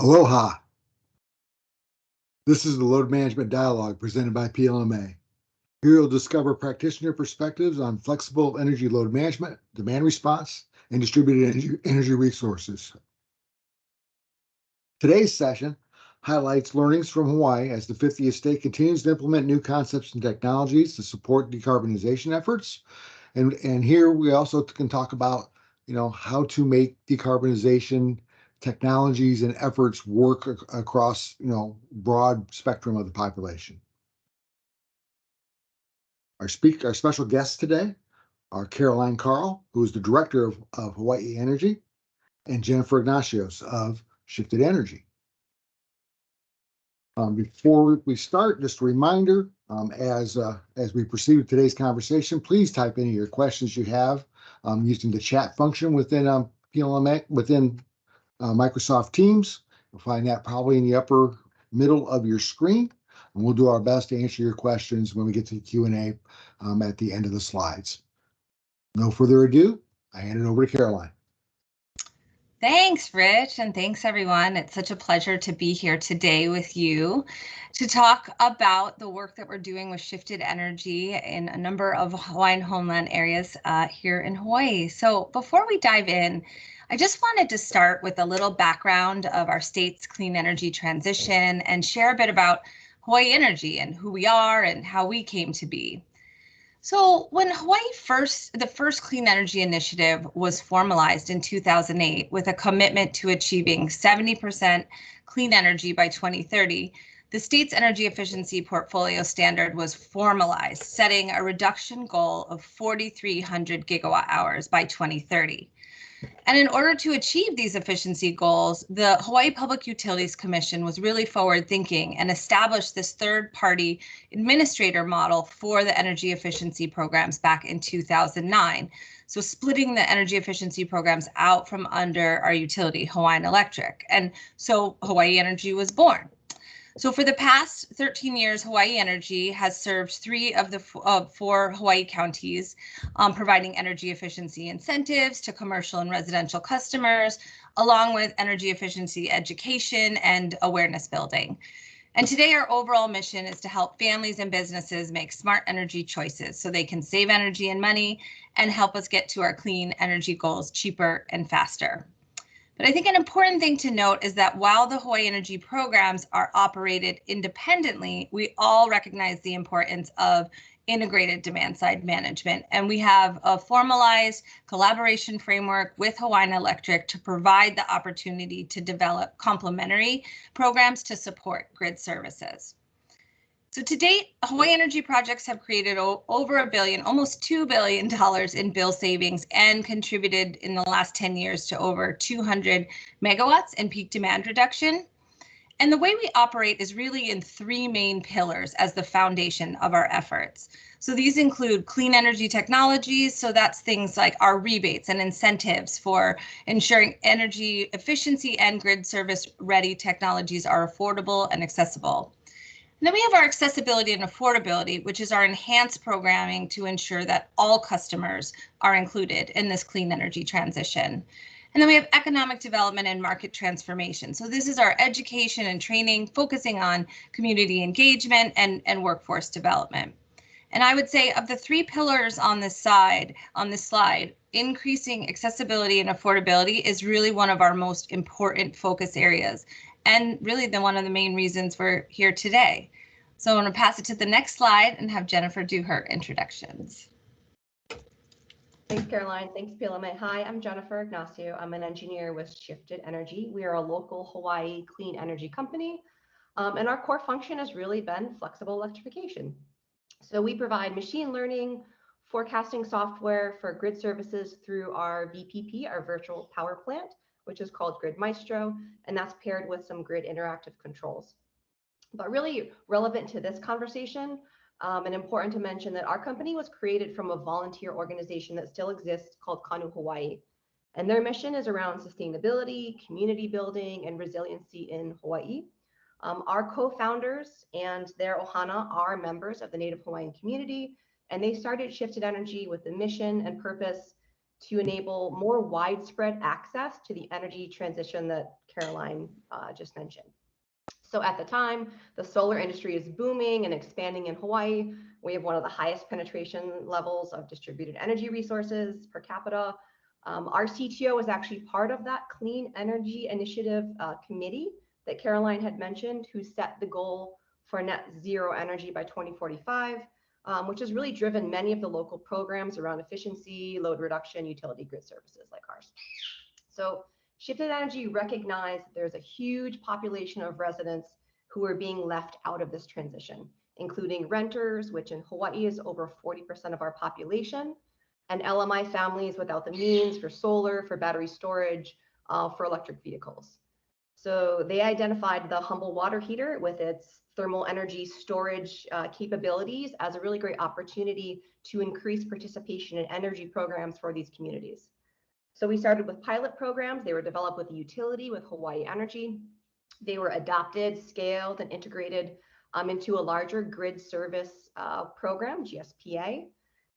Aloha. This is the Load Management Dialogue presented by PLMA. Here you'll discover practitioner perspectives on flexible energy load management, demand response, and distributed energy resources. Today's session highlights learnings from Hawaii as the 50th state continues to implement new concepts and technologies to support decarbonization efforts. And here we also can talk about, how to make decarbonization technologies and efforts work across, broad spectrum of the population. Our special guests today are Caroline Carl, who is the director of Hawai'i Energy, and Jennifer Ignatios of Shifted Energy. Before we start, just a reminder, as we proceed with today's conversation, please type any of your questions you have using the chat function within PLMA, within Microsoft Teams. You'll find that probably in the upper middle of your screen, and we'll do our best to answer your questions when we get to the Q&A at the end of the slides. No further ado, I hand it over to Caroline. Thanks, Rich, and thanks, everyone. It's such a pleasure to be here today with you to talk about the work that we're doing with Shifted Energy in a number of Hawaiian homeland areas here in Hawaii. So before we dive in, I just wanted to start with a little background of our state's clean energy transition and share a bit about Hawai'i Energy and who we are and how we came to be. So when the first Clean Energy Initiative was formalized in 2008 with a commitment to achieving 70% clean energy by 2030, the state's energy efficiency portfolio standard was formalized, setting a reduction goal of 4,300 gigawatt hours by 2030. And in order to achieve these efficiency goals, the Hawaii Public Utilities Commission was really forward thinking and established this third-party administrator model for the energy efficiency programs back in 2009. So splitting the energy efficiency programs out from under our utility, Hawaiian Electric. And so Hawai'i Energy was born. So for the past 13 years, Hawai'i Energy has served 3 of the 4 Hawaii counties, providing energy efficiency incentives to commercial and residential customers, along with energy efficiency education and awareness building. And today our overall mission is to help families and businesses make smart energy choices so they can save energy and money and help us get to our clean energy goals cheaper and faster. But I think an important thing to note is that while the Hawai'i Energy programs are operated independently, we all recognize the importance of integrated demand side management. And we have a formalized collaboration framework with Hawaiian Electric to provide the opportunity to develop complementary programs to support grid services. So to date, Hawai'i Energy projects have created over $1 billion, almost $2 billion in bill savings and contributed in the last 10 years to over 200 megawatts in peak demand reduction. And the way we operate is really in 3 main pillars as the foundation of our efforts. So these include clean energy technologies. So that's things like our rebates and incentives for ensuring energy efficiency and grid service ready technologies are affordable and accessible. And then we have our accessibility and affordability, which is our enhanced programming to ensure that all customers are included in this clean energy transition. And then we have economic development and market transformation. So this is our education and training, focusing on community engagement and workforce development. And I would say of the 3 pillars on this slide, increasing accessibility and affordability is really one of our most important focus areas, and really one of the main reasons we're here today. So I'm going to pass it to the next slide and have Jennifer do her introductions. Thanks, Caroline. Thanks, PLMA. Hi, I'm Jennifer Ignacio. I'm an engineer with Shifted Energy. We are a local Hawaii clean energy company, and our core function has really been flexible electrification. So we provide machine learning, forecasting software for grid services through our VPP, our virtual power plant, which is called Grid Maestro, and that's paired with some grid interactive controls. But really relevant to this conversation, and important to mention that our company was created from a volunteer organization that still exists called Kanu Hawaii. And their mission is around sustainability, community building, and resiliency in Hawaii. Our co-founders and their ohana are members of the Native Hawaiian community, and they started Shifted Energy with the mission and purpose to enable more widespread access to the energy transition that Caroline just mentioned. So at the time, the solar industry is booming and expanding in Hawaii. We have one of the highest penetration levels of distributed energy resources per capita. Our CTO was actually part of that Clean Energy Initiative committee that Caroline had mentioned, who set the goal for net zero energy by 2045, which has really driven many of the local programs around efficiency, load reduction, utility grid services like ours. So Shifted Energy recognized there's a huge population of residents who are being left out of this transition, including renters, which in Hawaii is over 40% of our population, and LMI families without the means for solar, for battery storage, for electric vehicles. So they identified the humble water heater with its thermal energy storage capabilities as a really great opportunity to increase participation in energy programs for these communities. So we started with pilot programs. They were developed with the utility, with Hawai'i Energy. They were adopted, scaled, and integrated into a larger grid service program, GSPA.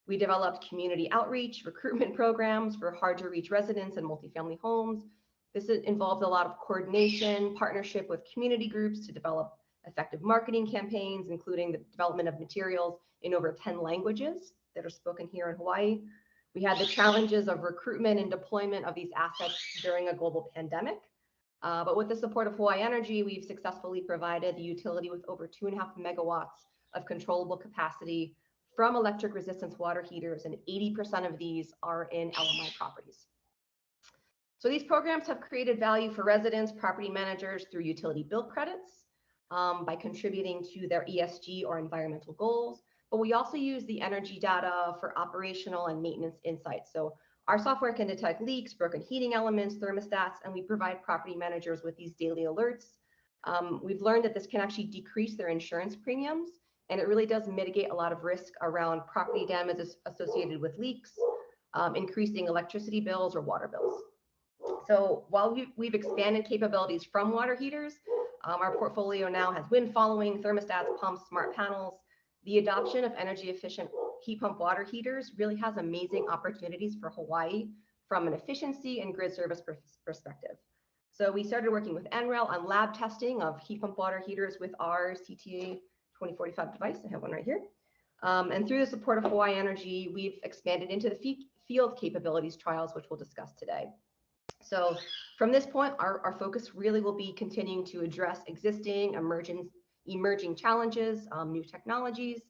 We developed community outreach, recruitment programs for hard to reach residents and multifamily homes. This involved a lot of coordination, partnership with community groups to develop effective marketing campaigns, including the development of materials in over 10 languages that are spoken here in Hawaii. We had the challenges of recruitment and deployment of these assets during a global pandemic. But with the support of Hawai'i Energy, we've successfully provided the utility with over 2.5 megawatts of controllable capacity from electric resistance water heaters, and 80% of these are in LMI properties. So these programs have created value for residents, property managers through utility bill credits by contributing to their ESG or environmental goals. But we also use the energy data for operational and maintenance insights. So our software can detect leaks, broken heating elements, thermostats, and we provide property managers with these daily alerts. We've learned that this can actually decrease their insurance premiums, and it really does mitigate a lot of risk around property damages associated with leaks, increasing electricity bills or water bills. So while we've expanded capabilities from water heaters, our portfolio now has wind following, thermostats, pumps, smart panels. The adoption of energy efficient heat pump water heaters really has amazing opportunities for Hawaii from an efficiency and grid service perspective. So we started working with NREL on lab testing of heat pump water heaters with our CTA 2045 device. I have one right here. And through the support of Hawai'i Energy, we've expanded into the field capabilities trials, which we'll discuss today. So from this point, our focus really will be continuing to address existing emerging challenges, new technologies.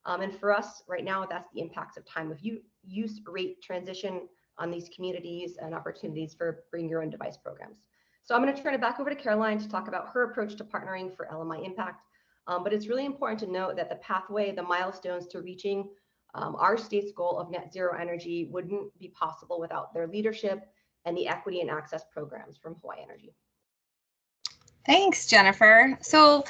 And for us right now, that's the impacts of time of use rate transition on these communities and opportunities for bring your own device programs. So I'm going to turn it back over to Caroline to talk about her approach to partnering for LMI impact. But it's really important to note that the pathway, the milestones to reaching our state's goal of net zero energy wouldn't be possible without their leadership and the equity and access programs from Hawai'i Energy. Thanks, Jennifer. So,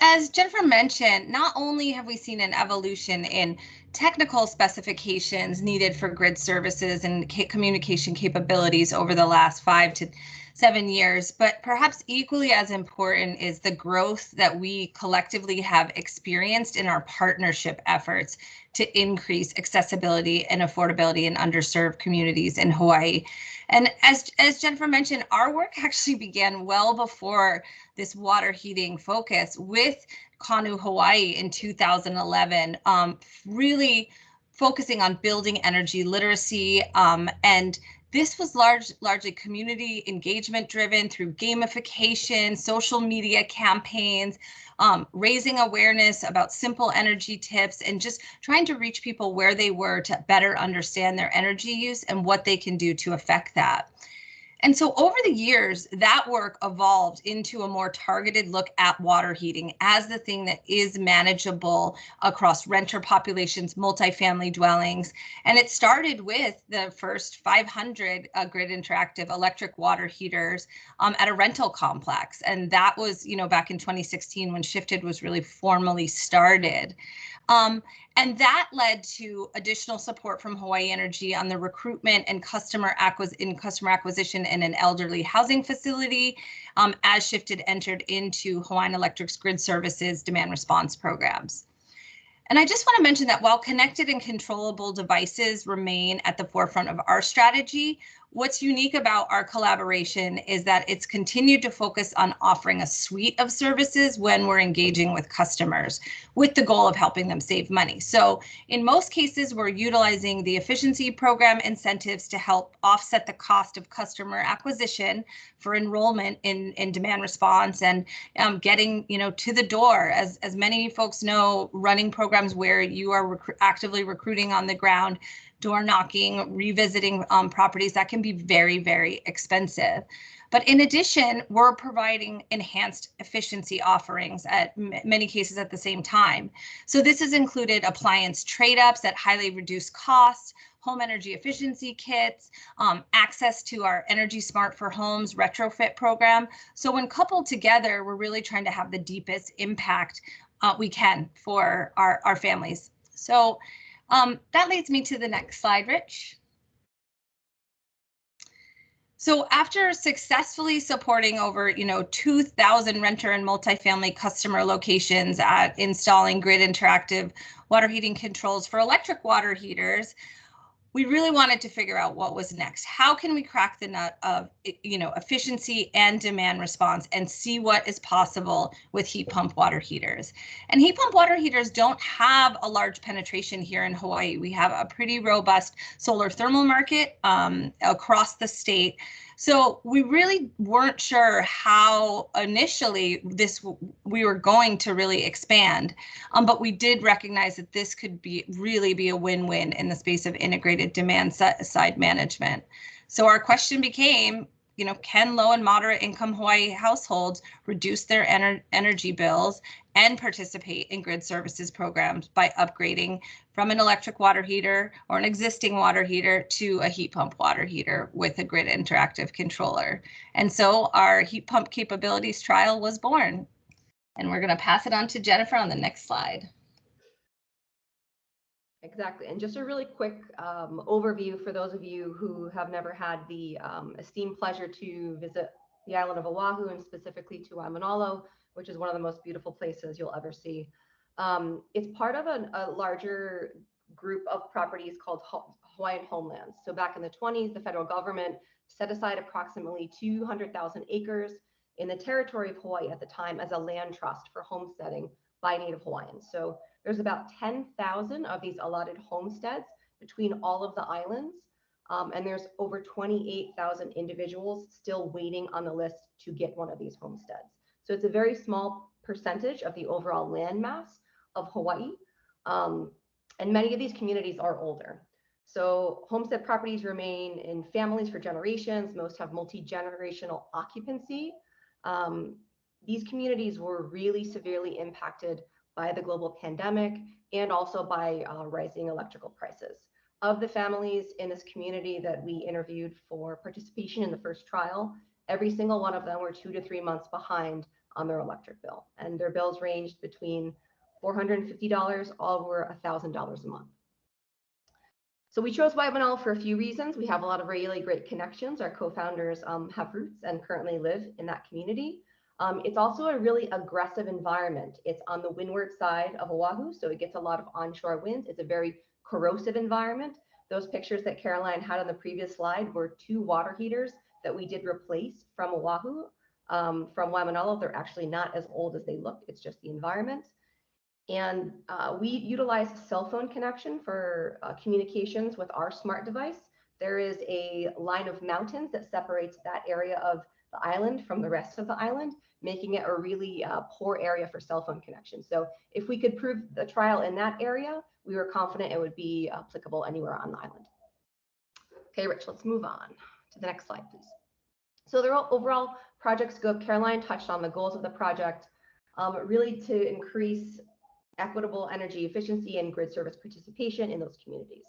as Jennifer mentioned, not only have we seen an evolution in technical specifications needed for grid services and communication capabilities over the last 5 to 7 years, but perhaps equally as important is the growth that we collectively have experienced in our partnership efforts to increase accessibility and affordability in underserved communities in Hawaii. And as Jennifer mentioned, our work actually began well before this water heating focus with Kanu Hawaii in 2011, really focusing on building energy literacy. And this was largely community engagement driven through gamification, social media campaigns, raising awareness about simple energy tips, and just trying to reach people where they were to better understand their energy use and what they can do to affect that. And so over the years, that work evolved into a more targeted look at water heating as the thing that is manageable across renter populations, multifamily dwellings. And it started with the first 500 grid interactive electric water heaters at a rental complex. And that was, back in 2016 when Shifted was really formally started. And that led to additional support from Hawai'i Energy on the recruitment and customer acquisition in an elderly housing facility as Shifted entered into Hawaiian Electric's grid services demand response programs. And I just want to mention that while connected and controllable devices remain at the forefront of our strategy, what's unique about our collaboration is that it's continued to focus on offering a suite of services when we're engaging with customers with the goal of helping them save money. So in most cases, we're utilizing the efficiency program incentives to help offset the cost of customer acquisition for enrollment in demand response and getting to the door. As many folks know, running programs where you are actively recruiting on the ground, door knocking, revisiting properties, that can be very, very expensive. But in addition, we're providing enhanced efficiency offerings at many cases at the same time. So this has included appliance trade-ups at highly reduced costs, home energy efficiency kits, access to our Energy Smart for Homes retrofit program. So when coupled together, we're really trying to have the deepest impact we can for our families. So that leads me to the next slide, Rich. So after successfully supporting over 2,000 renter and multifamily customer locations at installing grid interactive water heating controls for electric water heaters, we really wanted to figure out what was next. How can we crack the nut of efficiency and demand response and see what is possible with heat pump water heaters? And heat pump water heaters don't have a large penetration here in Hawaii. We have a pretty robust solar thermal market across the state. So we really weren't sure how initially we were going to really expand, but we did recognize that this could really be a win-win in the space of integrated demand side management. So our question became, can low and moderate income Hawaii households reduce their energy bills and participate in grid services programs by upgrading from an electric water heater or an existing water heater to a heat pump water heater with a grid interactive controller? And so our heat pump capabilities trial was born. And we're going to pass it on to Jennifer on the next slide. Exactly. And just a really quick overview for those of you who have never had the esteemed pleasure to visit the island of Oahu, and specifically to Waimanalo, which is one of the most beautiful places you'll ever see. It's part of a larger group of properties called Hawaiian homelands. So back in the 20s, the federal government set aside approximately 200,000 acres in the territory of Hawaii at the time as a land trust for homesteading by Native Hawaiians. So there's about 10,000 of these allotted homesteads between all of the islands. And there's over 28,000 individuals still waiting on the list to get one of these homesteads. So it's a very small percentage of the overall land mass of Hawaii. And many of these communities are older. So homestead properties remain in families for generations. Most have multi-generational occupancy. These communities were really severely impacted by the global pandemic and also by rising electrical prices. Of the families in this community that we interviewed for participation in the first trial, every single one of them were 2 to 3 months behind on their electric bill. And their bills ranged between $450 over $1,000 a month. So we chose Waimanalo for a few reasons. We have a lot of really great connections. Our co-founders have roots and currently live in that community. It's also a really aggressive environment. It's on the windward side of Oahu, so it gets a lot of onshore winds. It's a very corrosive environment. Those pictures that Caroline had on the previous slide were 2 water heaters that we did replace from Oahu, from Waimanalo. They're actually not as old as they look. It's just the environment. And we utilize cell phone connection for communications with our smart device. There is a line of mountains that separates that area of the island from the rest of the island, making it a really poor area for cell phone connection. So if we could prove the trial in that area, we were confident it would be applicable anywhere on the island. Okay, Rich, let's move on to the next slide, please. So the overall project scope, Caroline touched on the goals of the project, really to increase equitable energy efficiency and grid service participation in those communities.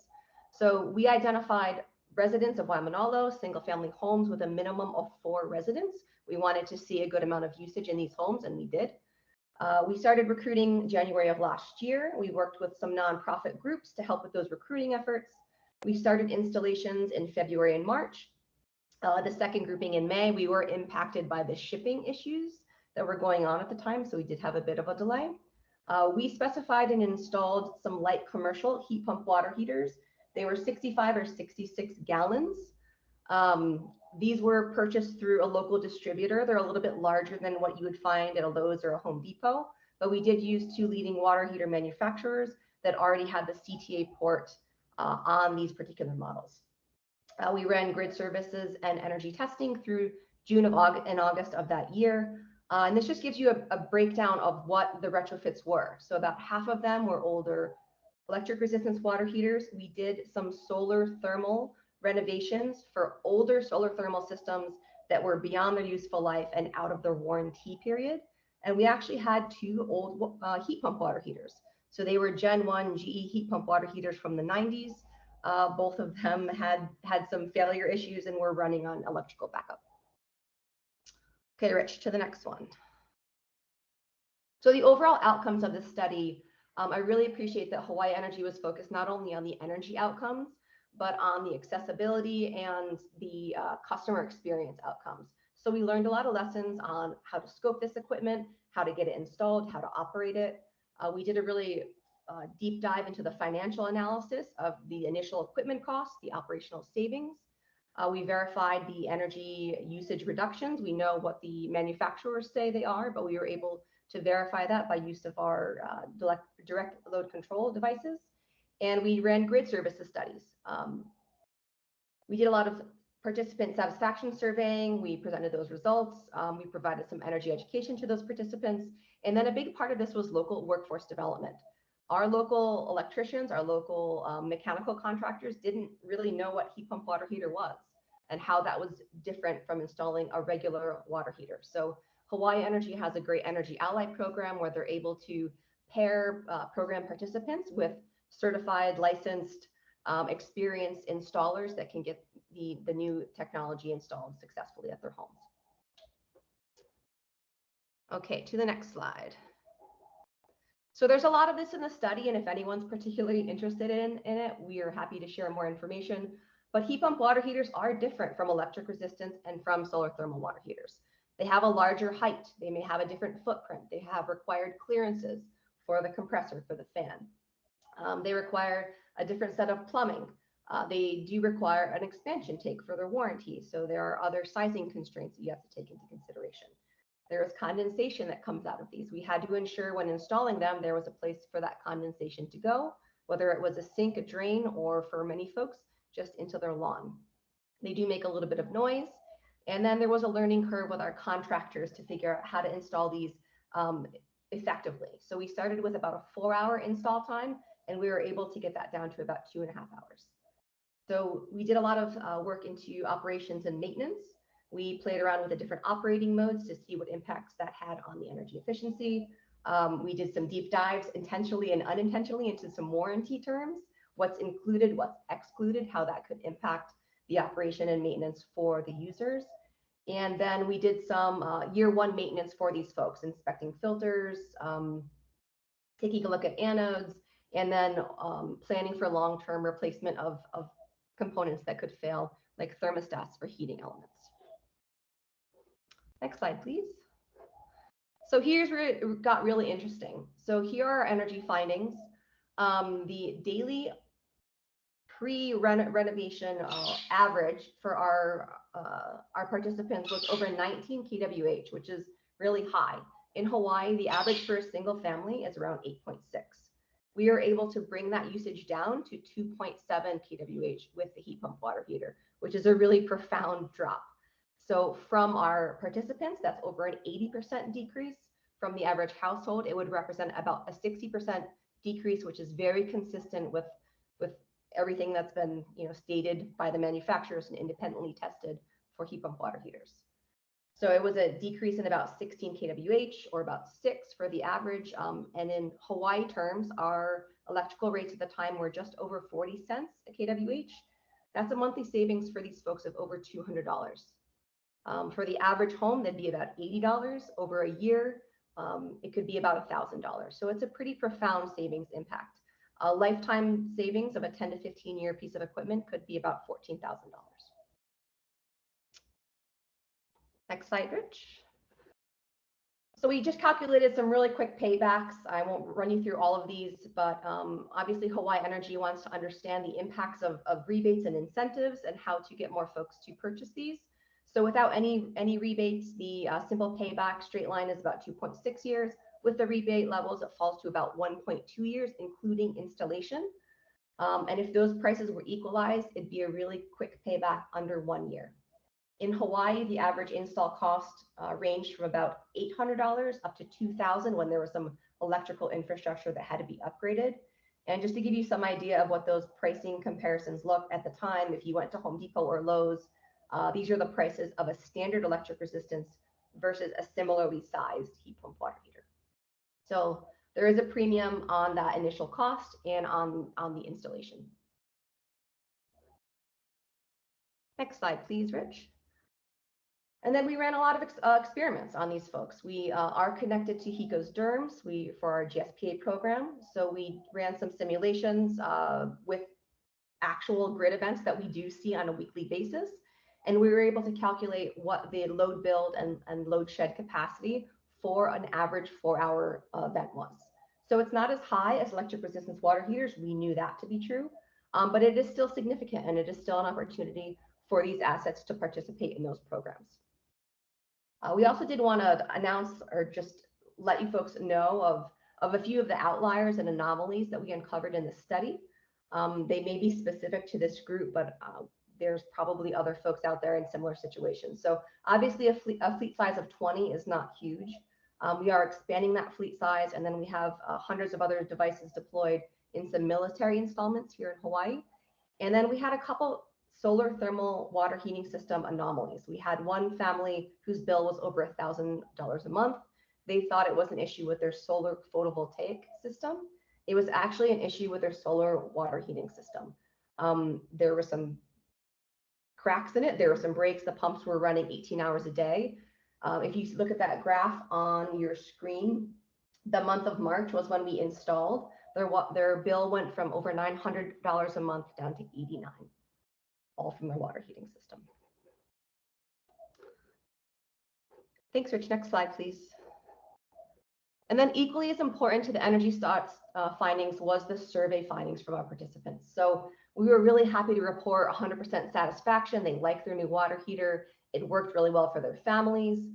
So we identified residents of Waimanalo, single family homes with a minimum of 4 residents. We wanted to see a good amount of usage in these homes, and we did. We started recruiting January of last year. We worked with some nonprofit groups to help with those recruiting efforts. We started installations in February and March. The second grouping in May, we were impacted by the shipping issues that were going on at the time, so we did have a bit of a delay. We specified and installed some light commercial heat pump water heaters. They were 65 or 66 gallons. These were purchased through a local distributor. They're a little bit larger than what you would find at a Lowe's or a Home Depot, but we did use 2 leading water heater manufacturers that already had the CTA port on these particular models. We ran grid services and energy testing through June and August of that year. And this just gives you a breakdown of what the retrofits were. So about half of them were older electric resistance water heaters. We did some solar thermal renovations for older solar thermal systems that were beyond their useful life and out of their warranty period. And we actually had 2 old heat pump water heaters. So they were Gen 1 GE heat pump water heaters from the 90s. Both of them had some failure issues and were running on electrical backup. Okay, Rich, to the next one. So the overall outcomes of this study, I really appreciate that Hawai'i Energy was focused not only on the energy outcomes, but on the accessibility and the customer experience outcomes. So we learned a lot of lessons on how to scope this equipment, how to get it installed, how to operate it. We did a really deep dive into the financial analysis of the initial equipment costs, the operational savings. We verified the energy usage reductions. We know what the manufacturers say they are, but we were able to verify that by use of our direct load control devices. And we ran grid services studies. We did a lot of participant satisfaction surveying. We presented those results. We provided some energy education to those participants. And then a big part of this was local workforce development. Our local electricians, our local mechanical contractors didn't really know what heat pump water heater was and how that was different from installing a regular water heater. So Hawai'i Energy has a great Energy Ally program where they're able to pair program participants with certified, licensed, experienced installers that can get the new technology installed successfully at their homes. Okay, to the next slide. So there's a lot of this in the study, and if anyone's particularly interested in it, we are happy to share more information. But heat pump water heaters are different from electric resistance and from solar thermal water heaters. They have a larger height. They may have a different footprint. They have required clearances for the compressor, for the fan. They require a different set of plumbing. They do require an expansion tank for their warranty. So there are other sizing constraints that you have to take into consideration. There is condensation that comes out of these. We had to ensure when installing them, there was a place for that condensation to go, whether it was a sink, a drain, or for many folks, just into their lawn. They do make a little bit of noise. And then there was a learning curve with our contractors to figure out how to install these effectively. So we started with about a 4-hour install time, and we were able to get that down to about 2.5 hours. So we did a lot of work into operations and maintenance. We played around with the different operating modes to see what impacts that had on the energy efficiency. We did some deep dives intentionally and unintentionally into some warranty terms, what's included, what's excluded, how that could impact the operation and maintenance for the users. And then we did some year 1 maintenance for these folks, inspecting filters, taking a look at anodes, and then planning for long-term replacement of components that could fail, like thermostats for heating elements. Next slide, please. So here's where it got really interesting. So here are our energy findings. The daily pre-renovation average for our participants was over 19 kWh, which is really high. In Hawaii, the average for a single family is around 8.6. We are able to bring that usage down to 2.7 kWh with the heat pump water heater, which is a really profound drop. So from our participants, that's over an 80% decrease. From the average household, it would represent about a 60% decrease, which is very consistent with everything that's been stated by the manufacturers and independently tested for heat pump water heaters. So it was a decrease in about 16 kWh, or about 6 for the average. And in Hawaii terms, our electrical rates at the time were just over 40 cents a kWh. That's a monthly savings for these folks of over $200. For the average home, that'd be about $80 over a year. It could be about $1,000. So it's a pretty profound savings impact. A lifetime savings of a 10 to 15 year piece of equipment could be about $14,000. Next slide, Rich. So we just calculated some really quick paybacks. I won't run you through all of these, but obviously Hawai'i Energy wants to understand the impacts of rebates and incentives and how to get more folks to purchase these. So without any rebates, the simple payback straight line is about 2.6 years. With the rebate levels, it falls to about 1.2 years, including installation. And if those prices were equalized, it'd be a really quick payback under 1 year. In Hawaii, the average install cost ranged from about $800 up to $2,000 when there was some electrical infrastructure that had to be upgraded. And just to give you some idea of what those pricing comparisons looked at the time, if you went to Home Depot or Lowe's, these are the prices of a standard electric resistance versus a similarly sized heat pump water heater. So there is a premium on that initial cost and on the installation. Next slide, please, Rich. And then we ran a lot of experiments on these folks. We are connected to HECO's DERMS for our GSPA program. So we ran some simulations with actual grid events that we do see on a weekly basis. And we were able to calculate what the load build and load shed capacity for an average 4-hour event was. So it's not as high as electric resistance water heaters. We knew that to be true, but it is still significant, and it is still an opportunity for these assets to participate in those programs. We also did want to announce or just let you folks know of a few of the outliers and anomalies that we uncovered in the study. They may be specific to this group, but there's probably other folks out there in similar situations. So obviously a fleet size of 20 is not huge. We are expanding that fleet size, and then we have hundreds of other devices deployed in some military installments here in Hawaii. And then we had a couple solar thermal water heating system anomalies. We had one family whose bill was over $1,000 a month. They thought it was an issue with their solar photovoltaic system. It was actually an issue with their solar water heating system. There were some cracks in it. There were some breaks. The pumps were running 18 hours a day. If you look at that graph on your screen, the month of March was when we installed. Their bill went from over $900 a month down to $89, all from their water heating system. Thanks, Rich. Next slide, please. And then equally as important to the Energy Starts findings was the survey findings from our participants. So we were really happy to report 100% satisfaction. They liked their new water heater. It worked really well for their families.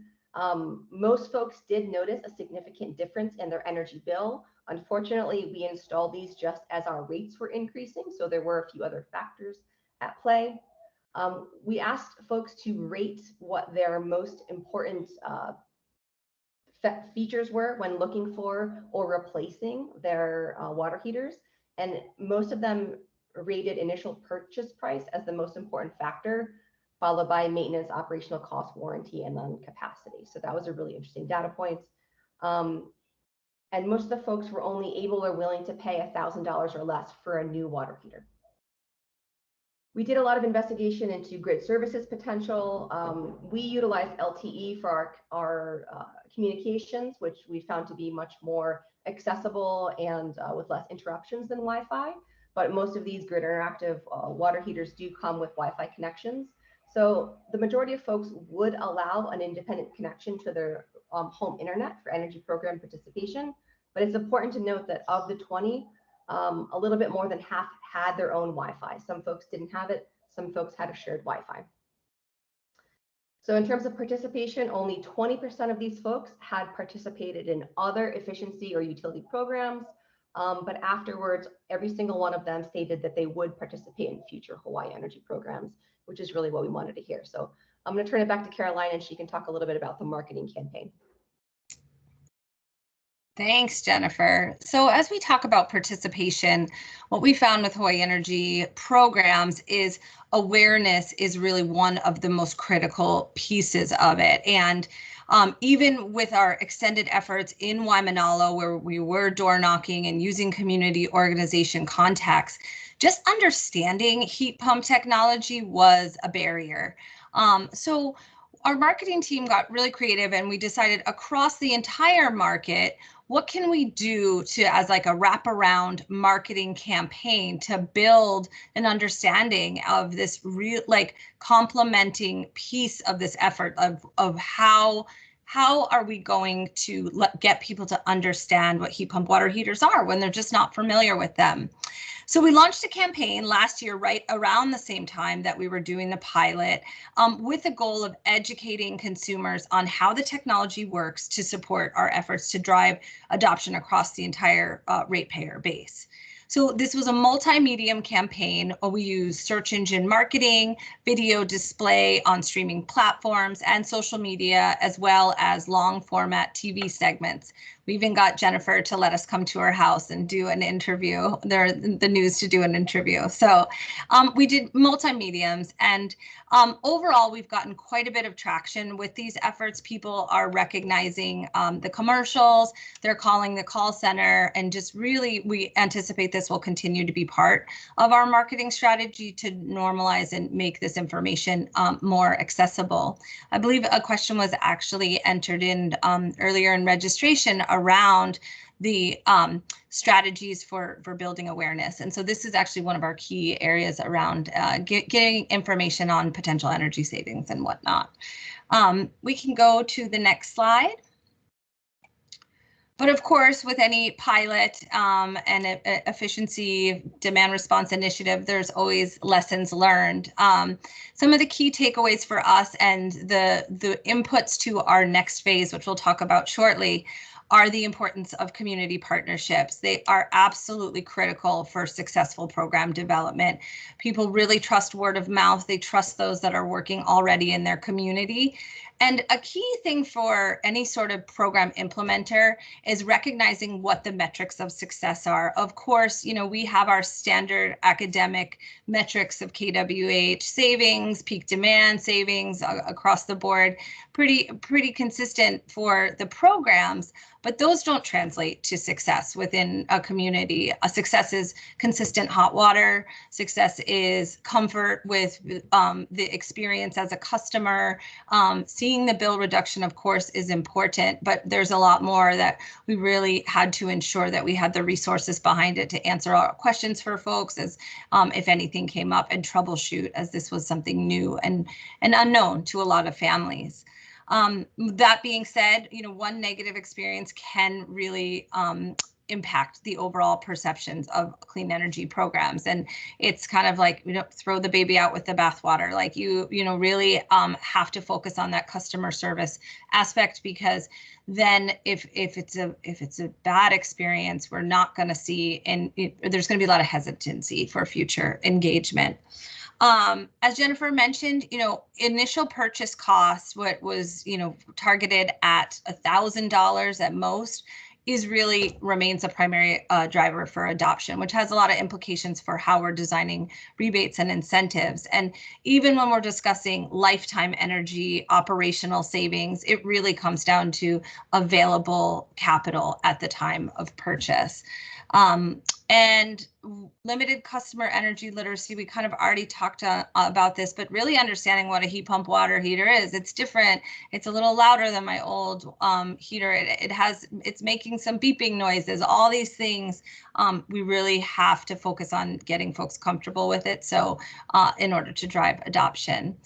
Most folks did notice a significant difference in their energy bill. Unfortunately, we installed these just as our rates were increasing, so there were a few other factors at play. We asked folks to rate what their most important features were when looking for or replacing their water heaters, and most of them rated initial purchase price as the most important factor, followed by maintenance, operational cost, warranty, and then capacity. So that was a really interesting data point. And most of the folks were only able or willing to pay $1,000 or less for a new water heater. We did a lot of investigation into grid services potential. We utilized LTE for our communications, which we found to be much more accessible and with less interruptions than Wi-Fi. But most of these grid interactive water heaters do come with Wi-Fi connections. So the majority of folks would allow an independent connection to their home internet for energy program participation. But it's important to note that of the 20, a little bit more than half had their own Wi-Fi. Some folks didn't have it. Some folks had a shared Wi-Fi. So in terms of participation, only 20% of these folks had participated in other efficiency or utility programs. But afterwards, every single one of them stated that they would participate in future Hawai'i Energy programs, which is really what we wanted to hear. So I'm going to turn it back to Caroline, and she can talk a little bit about the marketing campaign. Thanks, Jennifer. So as we talk about participation, what we found with Hawai'i Energy programs is awareness is really one of the most critical pieces of it. And even with our extended efforts in Waimanalo, where we were door knocking and using community organization contacts, just understanding heat pump technology was a barrier. So our marketing team got really creative, and we decided across the entire market, what can we do to, as like a wraparound marketing campaign, to build an understanding of this real, like, complementing piece of this effort of how how are we going to get people to understand what heat pump water heaters are when they're just not familiar with them? So we launched a campaign last year, right around the same time that we were doing the pilot, with the goal of educating consumers on how the technology works to support our efforts to drive adoption across the entire ratepayer base. So this was a multi-medium campaign. We used search engine marketing, video display on streaming platforms, and social media, as well as long format TV segments. We even got Jennifer to let us come to her house and do an interview, the news to do an interview. So we did multi-mediums, and overall, we've gotten quite a bit of traction with these efforts. People are recognizing the commercials, they're calling the call center, and just really, we anticipate this will continue to be part of our marketing strategy to normalize and make this information more accessible. I believe a question was actually entered in earlier in registration around the strategies for building awareness. And so this is actually one of our key areas around getting information on potential energy savings and whatnot. We can go to the next slide. But of course, with any pilot and efficiency demand response initiative, there's always lessons learned. Some of the key takeaways for us and the inputs to our next phase, which we'll talk about shortly, are the importance of community partnerships. They are absolutely critical for successful program development. People really trust word of mouth. They trust those that are working already in their community. And a key thing for any sort of program implementer is recognizing what the metrics of success are. Of course, you know, we have our standard academic metrics of KWH savings, peak demand savings across the board, pretty consistent for the programs, but those don't translate to success within a community. A success is consistent hot water. Success is comfort with the experience as a customer. Seeing the bill reduction, of course, is important, but there's a lot more that we really had to ensure that we had the resources behind it to answer all questions for folks as if anything came up, and troubleshoot, as this was something new and unknown to a lot of families. That being said, you know, one negative experience can really impact the overall perceptions of clean energy programs. And it's kind of like, you know, throw the baby out with the bathwater. Like you know, really have to focus on that customer service aspect, because then if it's a bad experience, we're not going to see, and there's going to be a lot of hesitancy for future engagement. As Jennifer mentioned, you know, initial purchase costs, what was, you know, targeted at $1,000 at most, remains a primary driver for adoption, which has a lot of implications for how we're designing rebates and incentives. And even when we're discussing lifetime energy operational savings, it really comes down to available capital at the time of purchase. And limited customer energy literacy, we kind of already talked about this, but really understanding what a heat pump water heater is. It's different. It's a little louder than my old heater. It's making some beeping noises, all these things. We really have to focus on getting folks comfortable with it. So in order to drive adoption.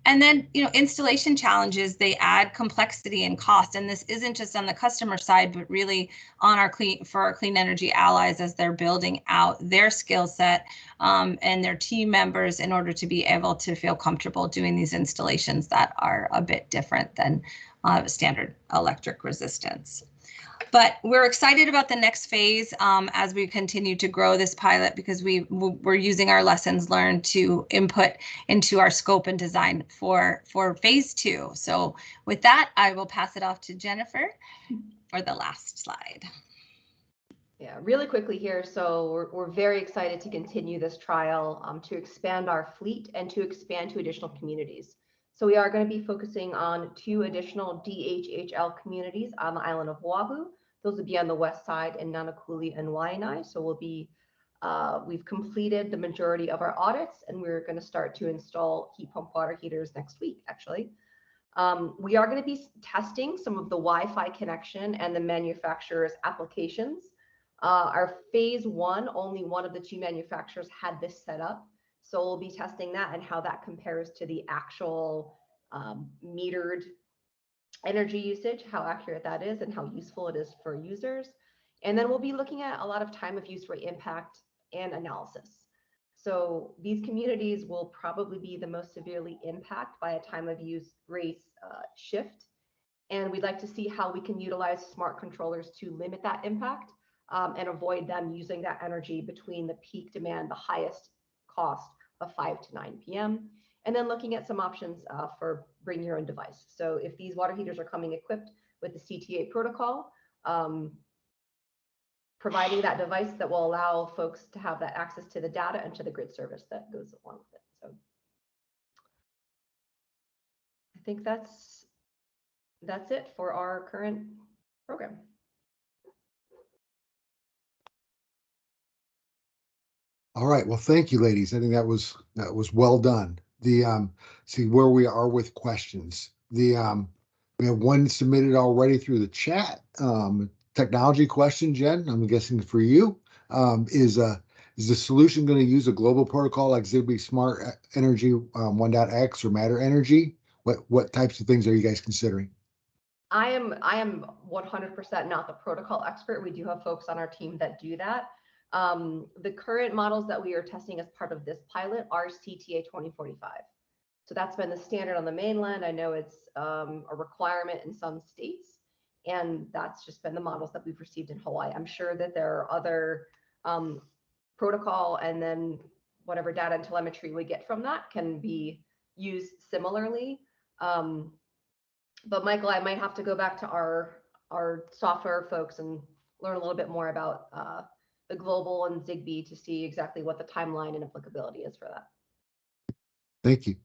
And then, you know, installation challenges, they add complexity and cost. And this isn't just on the customer side, but really on our clean energy allies as they're building out their skill set and their team members in order to be able to feel comfortable doing these installations that are a bit different than standard electric resistance. But we're excited about the next phase as we continue to grow this pilot, because we're using our lessons learned to input into our scope and design for phase 2. So with that, I will pass it off to Jennifer for the last slide. Yeah, really quickly here. So we're very excited to continue this trial to expand our fleet and to expand to additional communities. So we are going to be focusing on 2 additional DHHL communities on the island of Oahu. Those will be on the west side in Nanakuli and Waianae. So we've completed the majority of our audits, and we're going to start to install heat pump water heaters next week, actually. We are going to be testing some of the Wi-Fi connection and the manufacturer's applications. Our phase 1, only one of the 2 manufacturers had this set up. So we'll be testing that and how that compares to the actual metered energy usage, how accurate that is, and how useful it is for users. And then we'll be looking at a lot of time of use rate impact and analysis. So these communities will probably be the most severely impacted by a time of use rate shift. And we'd like to see how we can utilize smart controllers to limit that impact and avoid them using that energy between the peak demand, the highest cost of 5 to 9 p.m. And then looking at some options for bring your own device. So if these water heaters are coming equipped with the CTA protocol, providing that device that will allow folks to have that access to the data and to the grid service that goes along with it. So I think that's it for our current program. All right. Well, thank you, ladies. I think that was well done. See where we are with questions. We have one submitted already through the chat. Technology question, Jen, I'm guessing for you. Is the solution going to use a global protocol like Zigbee Smart Energy 1.x or Matter Energy? What types of things are you guys considering? I am 100% not the protocol expert. We do have folks on our team that do that. The current models that we are testing as part of this pilot are CTA 2045. So that's been the standard on the mainland. I know it's a requirement in some states, and that's just been the models that we've received in Hawaii. I'm sure that there are other protocol and then whatever data and telemetry we get from that can be used similarly. But Michael, I might have to go back to our software folks and learn a little bit more about the global and Zigbee to see exactly what the timeline and applicability is for that. Thank you.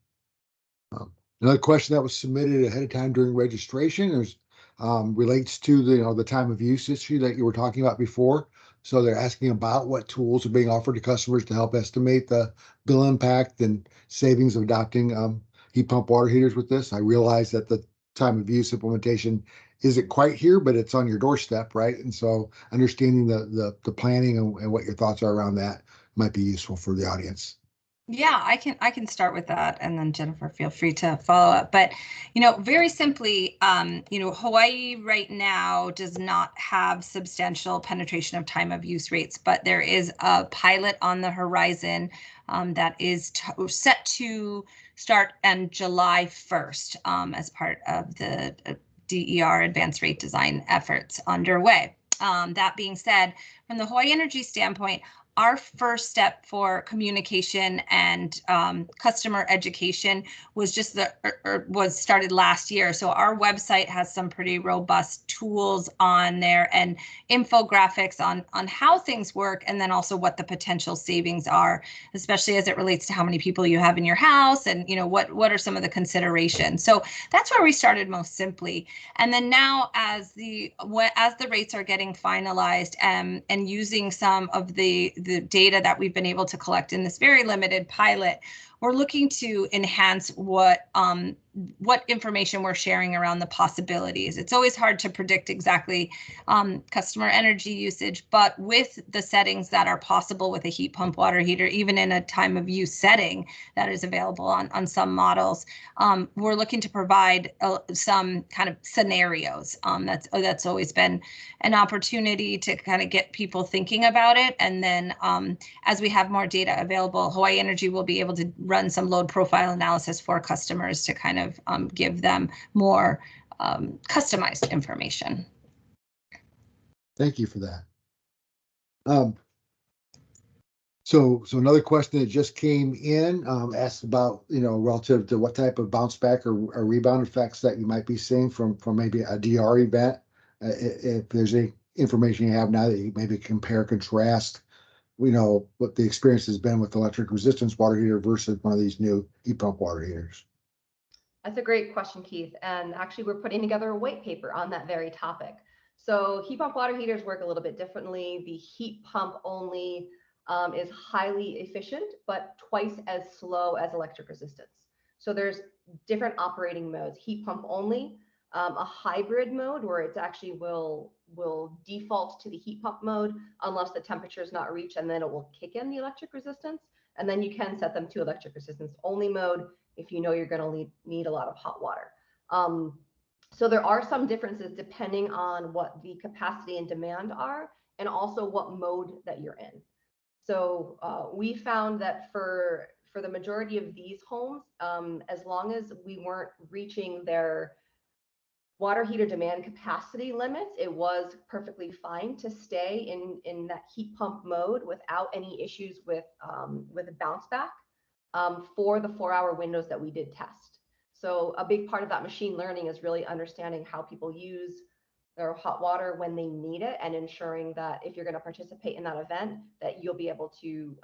Another question that was submitted ahead of time during registration is relates to the time of use issue that you were talking about before. So they're asking about what tools are being offered to customers to help estimate the bill impact and savings of adopting heat pump water heaters with this. I realize that the time of use implementation isn't quite here, but it's on your doorstep, right? And so understanding the planning and what your thoughts are around that might be useful for the audience. Yeah, I can start with that, and then Jennifer, feel free to follow up. But very simply, Hawaii right now does not have substantial penetration of time of use rates, but there is a pilot on the horizon that is set to start on July 1st as part of the DER advanced rate design efforts underway. That being said, from the Hawaii Energy standpoint, our first step for communication and customer education was was started last year. So our website has some pretty robust tools on there and infographics on how things work, and then also what the potential savings are, especially as it relates to how many people you have in your house and what are some of the considerations. So that's where we started most simply. And then now as the rates are getting finalized and using some of the data that we've been able to collect in this very limited pilot, we're looking to enhance what information we're sharing around the possibilities. It's always hard to predict exactly customer energy usage, but with the settings that are possible with a heat pump water heater, even in a time of use setting that is available on some models, we're looking to provide some kind of scenarios. That's always been an opportunity to kind of get people thinking about it. And then as we have more data available, Hawaii Energy will be able to run some load profile analysis for customers to kind of give them more customized information. Thank you for that. So another question that just came in asked about, relative to what type of bounce back or rebound effects that you might be seeing from maybe a DR event. If there's any information you have now that you maybe compare, contrast, what the experience has been with electric resistance water heater versus one of these new heat pump water heaters. That's a great question, Keith. And actually, we're putting together a white paper on that very topic. So heat pump water heaters work a little bit differently. The heat pump only is highly efficient, but twice as slow as electric resistance. So there's different operating modes. Heat pump only, a hybrid mode where it actually will default to the heat pump mode unless the temperature is not reached, and then it will kick in the electric resistance. And then you can set them to electric resistance only mode if you're going to need a lot of hot water. So there are some differences depending on what the capacity and demand are, and also what mode that you're in. So we found that for the majority of these homes, as long as we weren't reaching their water heater demand capacity limits, it was perfectly fine to stay in that heat pump mode without any issues with a bounce back for the 4-hour windows that we did test. So a big part of that machine learning is really understanding how people use their hot water when they need it, and ensuring that if you're going to participate in that event, that you'll be able to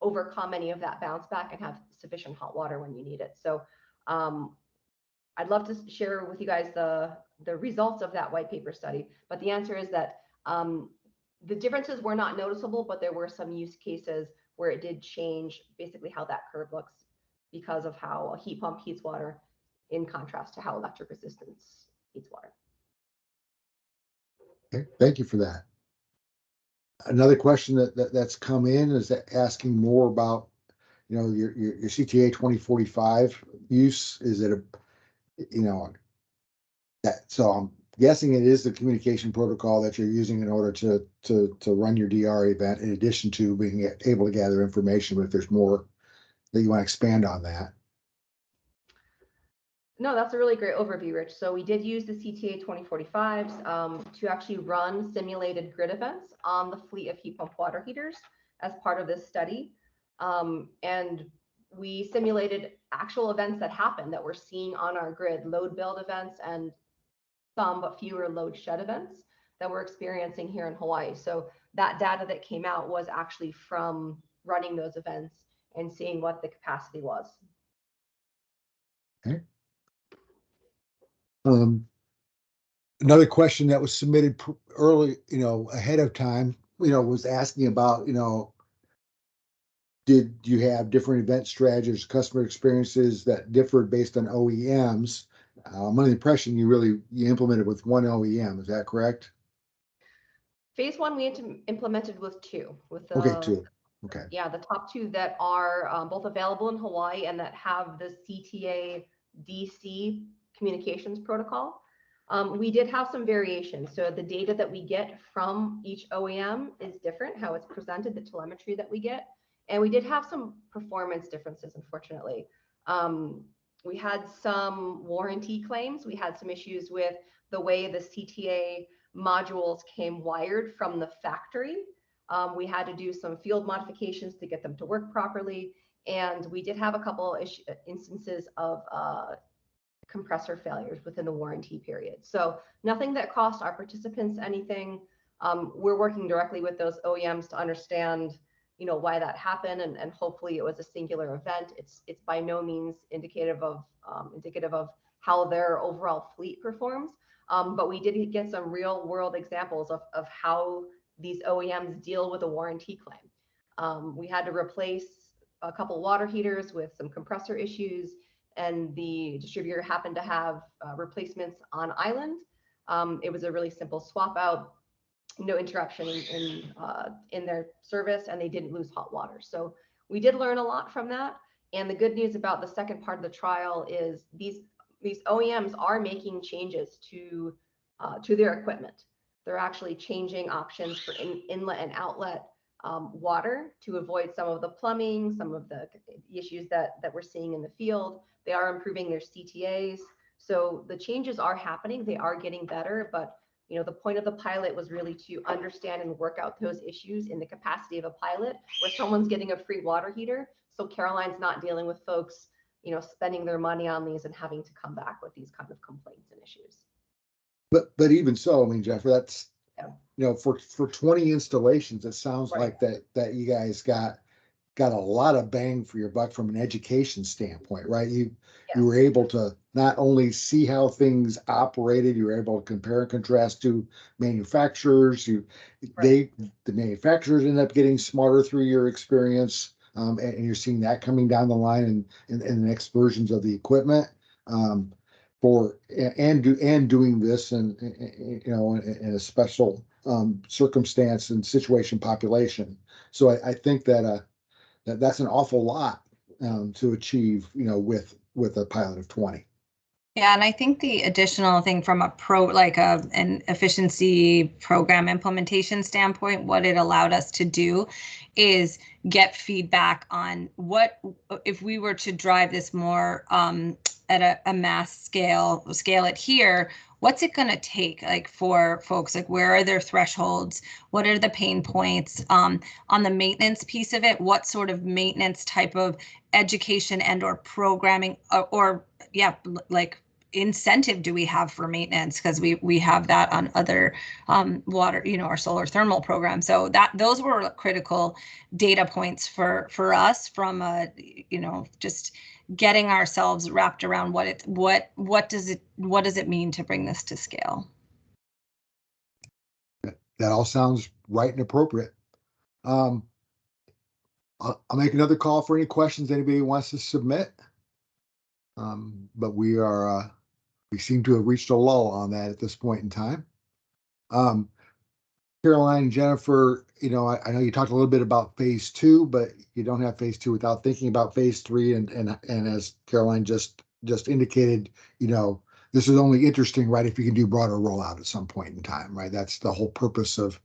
overcome any of that bounce back and have sufficient hot water when you need it. So I'd love to share with you guys the results of that white paper study, but the answer is that the differences were not noticeable, but there were some use cases where it did change basically how that curve looks because of how a heat pump heats water in contrast to how electric resistance heats water. Okay, thank you for that. Another question that's come in is that asking more about, you know, your CTA 2045 use. Is it a, you know, that, so I'm guessing it is the communication protocol that you're using in order to run your DR event, in addition to being able to gather information. But if there's more that you want to expand on that. No, that's a really great overview, Rich. So we did use the CTA 2045s to actually run simulated grid events on the fleet of heat pump water heaters as part of this study. And we simulated actual events that happened that we're seeing on our grid, load build events and some but fewer load shed events that we're experiencing here in Hawaii. So that data that came out was actually from running those events and seeing what the capacity was. Okay. Another question that was submitted early, you know, ahead of time, you know, was asking about, you know, did you have different event strategies, customer experiences that differed based on OEMs? I'm under the impression you implemented with one OEM. Is that correct? Phase one, we implemented with two. Okay, two. Okay. Yeah, the top two that are both available in Hawaii and that have the CTA DC communications protocol. We did have some variations. So the data that we get from each OEM is different, how it's presented, the telemetry that we get. And we did have some performance differences, unfortunately. We had some warranty claims. We had some issues with the way the CTA modules came wired from the factory. We had to do some field modifications to get them to work properly. And we did have a couple instances of compressor failures within the warranty period. So nothing that cost our participants anything. We're working directly with those OEMs to understand, you know, why that happened, and hopefully it was a singular event. It's by no means indicative of how their overall fleet performs. But we did get some real world examples of how these OEMs deal with a warranty claim. We had to replace a couple water heaters with some compressor issues, and the distributor happened to have replacements on island. It was a really simple swap out, no interruption in their service, and they didn't lose hot water. So we did learn a lot from that. And the good news about the second part of the trial is these OEMs are making changes to their equipment. They're actually changing options for inlet and outlet water to avoid some of the plumbing, some of the issues that we're seeing in the field. They are improving their CTAs. So the changes are happening. They are getting better, but you know, the point of the pilot was really to understand and work out those issues in the capacity of a pilot where someone's getting a free water heater. So Caroline's not dealing with folks, you know, spending their money on these and having to come back with these kind of complaints and issues. But even so, I mean, Jeff, that's, Yeah. you know, for 20 installations, it sounds Right. like that you guys got a lot of bang for your buck from an education standpoint, right? You were able to not only see how things operated, you were able to compare and contrast to manufacturers. The manufacturers end up getting smarter through your experience, and you're seeing that coming down the line in the next versions of the equipment. Doing this and you know, in a special circumstance and situation population. So I think that that's an awful lot to achieve, you know, with a pilot of 20. Yeah, and I think the additional thing from an efficiency program implementation standpoint, what it allowed us to do is get feedback on what if we were to drive this more at a mass scale it here, what's it going to take like for folks, like where are their thresholds, what are the pain points on the maintenance piece of it, what sort of maintenance type of education and or programming or yeah, like incentive do we have for maintenance, because we have that on other water, our solar thermal program. So those were critical data points for us from just getting ourselves wrapped around what does it mean to bring this to scale. That all sounds right and appropriate. I'll make another call for any questions anybody wants to submit. But we seem to have reached a lull on that at this point in time. Caroline and Jennifer, I know you talked a little bit about phase 2, but you don't have phase 2 without thinking about phase 3. And as Caroline just indicated, this is only interesting, right, if you can do broader rollout at some point in time, right? That's the whole purpose of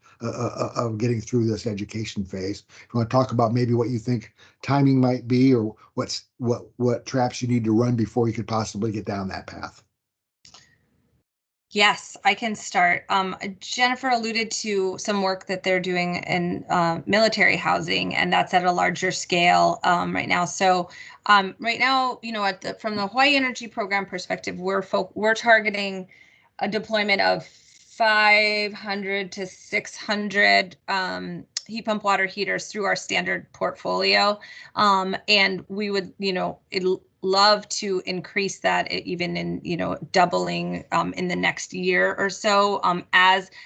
getting through this education phase. If you want to talk about maybe what you think timing might be, or what traps you need to run before you could possibly get down that path. Yes, I can start. Jennifer alluded to some work that they're doing in military housing, and that's at a larger scale right now. So right now, from the Hawaii Energy Program perspective, we're targeting a deployment of 500 to 600 heat pump water heaters through our standard portfolio, and we would, love to increase that even in doubling in the next year or so,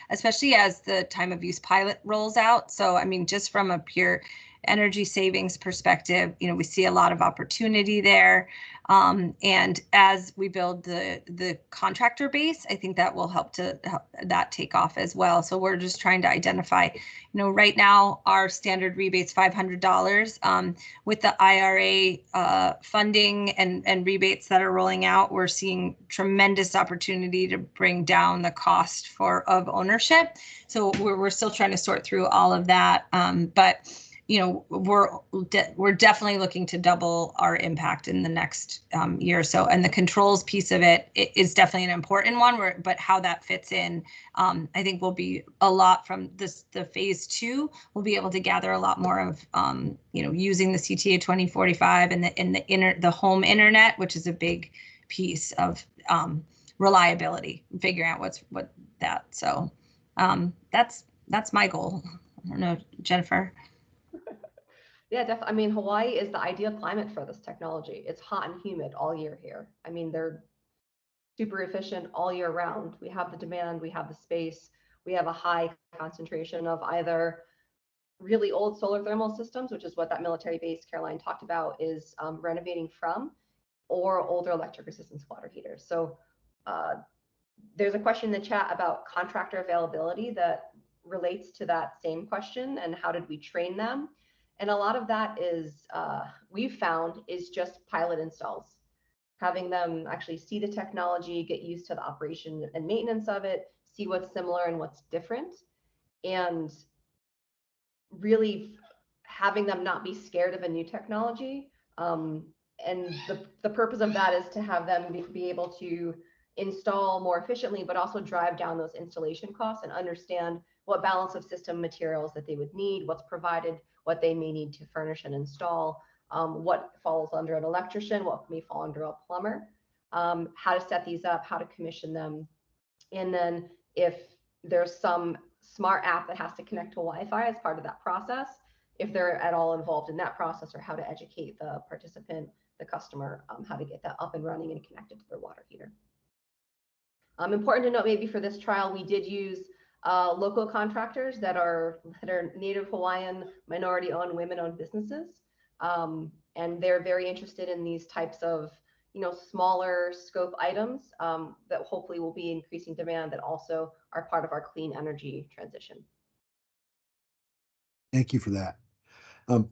especially as the time of use pilot rolls out. So I mean, just from a pure energy savings perspective, we see a lot of opportunity there, and as we build the contractor base, I think that will help that take off as well. So we're just trying to identify, right now our standard rebate's $500. With the IRA funding and rebates that are rolling out, we're seeing tremendous opportunity to bring down the cost of ownership. So we're still trying to sort through all of that, but we're definitely looking to double our impact in the next year or so. And the controls piece of it is definitely an important one, but how that fits in, I think will be a lot from the phase 2. We'll be able to gather a lot more of, using the CTA 2045 and the home internet, which is a big piece of reliability, figuring out what that. So that's my goal. I don't know, Jennifer. Yeah, definitely. I mean, Hawaii is the ideal climate for this technology. It's hot and humid all year here. I mean, they're super efficient all year round. We have the demand, we have the space, we have a high concentration of either really old solar thermal systems, which is what that military base Caroline talked about is renovating from, or older electric resistance water heaters. So there's a question in the chat about contractor availability that relates to that same question, and how did we train them? And a lot of that is, we've found, is just pilot installs. Having them actually see the technology, get used to the operation and maintenance of it, see what's similar and what's different, and really having them not be scared of a new technology. And the purpose of that is to have them be able to install more efficiently, but also drive down those installation costs and understand what balance of system materials that they would need, what's provided, what they may need to furnish and install, what falls under an electrician, what may fall under a plumber, how to set these up, how to commission them. And then if there's some smart app that has to connect to Wi-Fi as part of that process, if they're at all involved in that process, or how to educate the participant, the customer, how to get that up and running and connected to their water heater. Important to note, maybe for this trial, we did use local contractors that are Native Hawaiian, minority-owned, women-owned businesses, and they're very interested in these types of smaller scope items that hopefully will be increasing demand, that also are part of our clean energy transition. Thank you for that.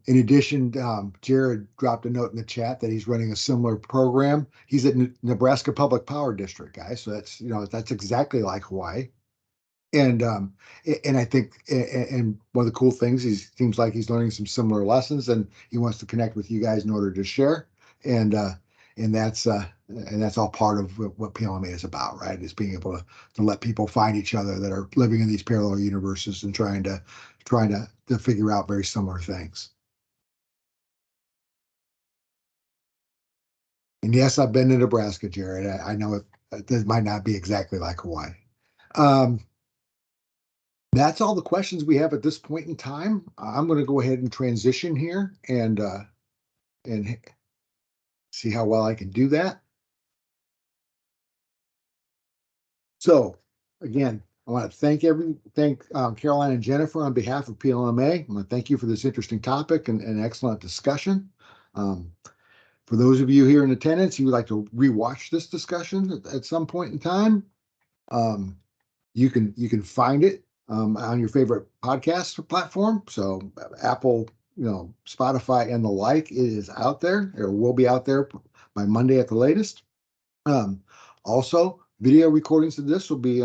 In addition, Jared dropped a note in the chat that he's running a similar program. He's at Nebraska Public Power District, guys. So that's, that's exactly like Hawaii. And I think, and one of the cool things, he seems like he's learning some similar lessons, and he wants to connect with you guys in order to share. And that's all part of what PLMA is about, right? Is being able to let people find each other that are living in these parallel universes and trying to figure out very similar things. And yes, I've been to Nebraska, Jared. I know it might not be exactly like Hawaii. That's all the questions we have at this point in time. I'm going to go ahead and transition here and see how well I can do that. So again, I want to thank Caroline and Jennifer on behalf of PLMA. I want to thank you for this interesting topic and excellent discussion. For those of you here in attendance, you would like to rewatch this discussion at some point in time, you can find it on your favorite podcast platform. So Apple, Spotify and the like, it is out there. It will be out there by Monday at the latest. Also, video recordings of this will be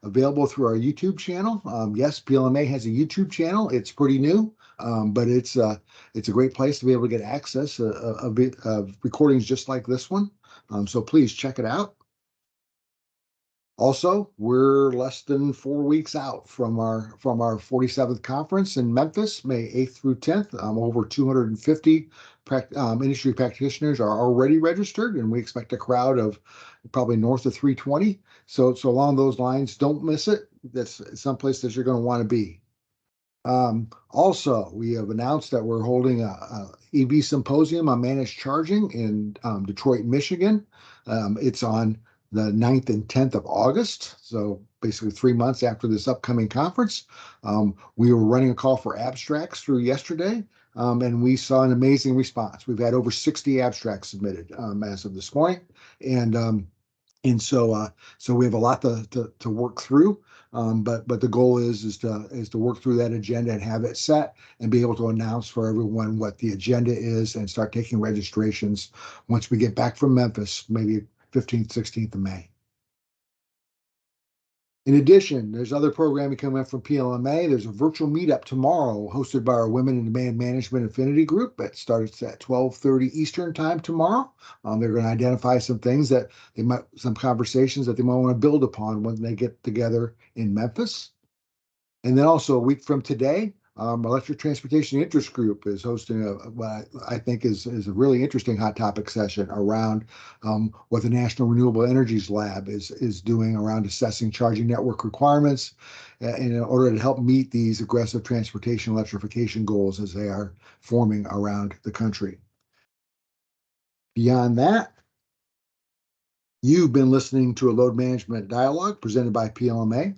available through our YouTube channel. Yes, PLMA has a YouTube channel. It's pretty new, but it's a great place to be able to get access of recordings just like this one. So please check it out. Also, we're less than 4 weeks out from our 47th conference in Memphis, May 8th through 10th. Over 250 industry practitioners are already registered, and we expect a crowd of probably north of 320. So along those lines, don't miss it. That's someplace that you're going to want to be. Also, we have announced that we're holding a EV symposium on managed charging in Detroit, Michigan. It's on the 9th and 10th of August. So basically 3 months after this upcoming conference. We were running a call for abstracts through yesterday, and we saw an amazing response. We've had over 60 abstracts submitted as of this morning. And so we have a lot to work through, but the goal is to work through that agenda and have it set and be able to announce for everyone what the agenda is and start taking registrations once we get back from Memphis, maybe 15th, 16th of May. In addition, there's other programming coming up from PLMA. There's a virtual meetup tomorrow hosted by our Women in Demand Management Affinity Group that starts at 12:30 Eastern time tomorrow. They're going to identify some things that some conversations that they might want to build upon when they get together in Memphis. And then also a week from today, Electric Transportation Interest Group is hosting what I think is a really interesting hot topic session around what the National Renewable Energies Lab is doing around assessing charging network requirements in order to help meet these aggressive transportation electrification goals as they are forming around the country. Beyond that, you've been listening to a load management dialogue presented by PLMA.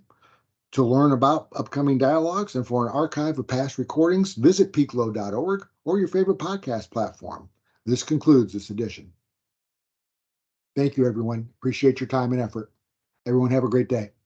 To learn about upcoming dialogues and for an archive of past recordings, visit peakload.org or your favorite podcast platform. This concludes this edition. Thank you, everyone. Appreciate your time and effort. Everyone have a great day.